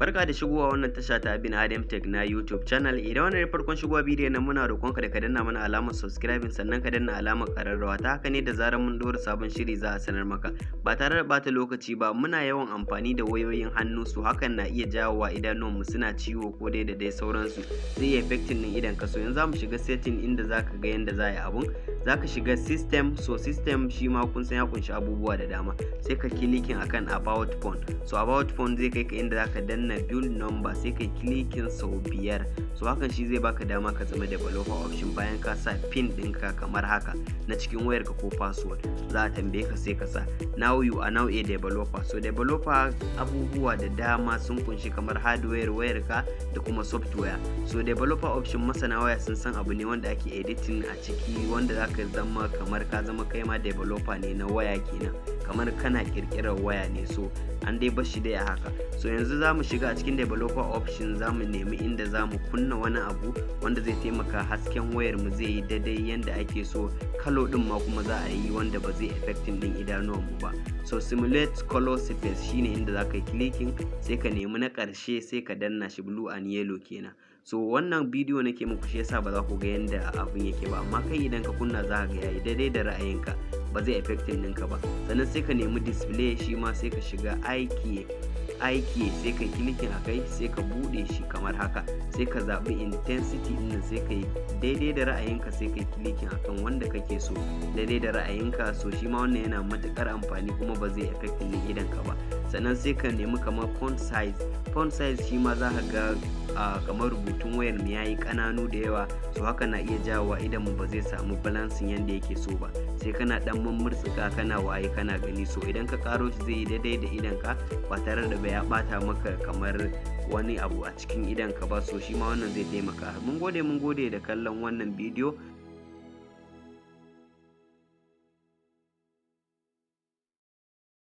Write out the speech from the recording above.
Barka da shigowa wannan tasha ta Bin Adam Tech na YouTube channel. Idan wannan ne farkon shigowa bidiyon nan muna roƙonka da ka danna mana alamar subscribing sannan ka danna alamar ƙararrawa ta haka ne da zarar mun ɗora sabon shiri za a sanar maka. Ba tare da ɓata lokaci ba muna yawan amfani da wayoyin hannu su hakan na iya jawowa idanuwanmu suna ciwo ko dai da dai sauransu. Zai iya affecting ɗin idon ka. So yanzu za mu shiga setting inda za ka ga yanda za a yi abun. Za ka shiga system, so system shi ma kun san ya kunshi abubuwa da dama. Sai ka clicking akan about phone. So about phone zai kai ka inda za ka danna build number sai kai clicking sau 5. So hakan shi zai baka dama ka zama developer option bayan ka sa pin ɗinka kamar haka na cikin wayarka ko password. Za a tambaye ka sai ka sa now you are now a developer. So developer abubuwa da dama sun kunshi kamar hardware wayarka da kuma software. So developer option masana waya sun san abu ne wanda ake editing a ciki wanda zaka zama kamar ka zama kai ma developer ne na waya kenan, kamar kana kirkirar waya ne. So an dai bashi dai a haka. So yanzu za mu shiga a cikin developer option za mu nemi inda za mu kunna wani abu wanda zai taimaka hasken wayar mu zai yi daidai yanda ake so, kalo din ma kuma za a yi wanda ba zai affecting din idanuwan mu ba. So simulate color space shine inda za ka yi clicking sai ka nemi na ƙarshe sai ka danna shi blue and yellow kenan. So wannan bidiyo nake muku shi yasa ba za ku ga yanda abun yake ba, amma kai idan ka kunna za ka ga yayi daidai da ra'ayinka, ba zai affecting ɗinka ba. Sannan sai ka nemi display shi ma sai ka shiga aiki sai ka clicking a kai sai ka bude shi kamar haka sai ka zaɓi intensity ɗin sai ka yi daidai da ra'ayinka sai ka yi clicking akan wanda kake so daidai da ra'ayinka. So shi ma wannan yana matuƙar amfani kuma ba zai affecting ɗin idonka ba. Sannan sai ka nemi kamar font size shi ma za ka ga kamar rubutun wayar mu yayi ƙananu da yawa, so haka na iya jawowa idan mu ba zai samu balancing yanda yake so ba. Sai kana dan mummurtsuka kana waye kana gani. So idan ka karo shi zai yi daidai da idonka ba tare da ya bata maka kamar wani abu a cikin idonka ba. So shi ma wannan zai taimaka. Mun gode da kallon wannan bidiyo.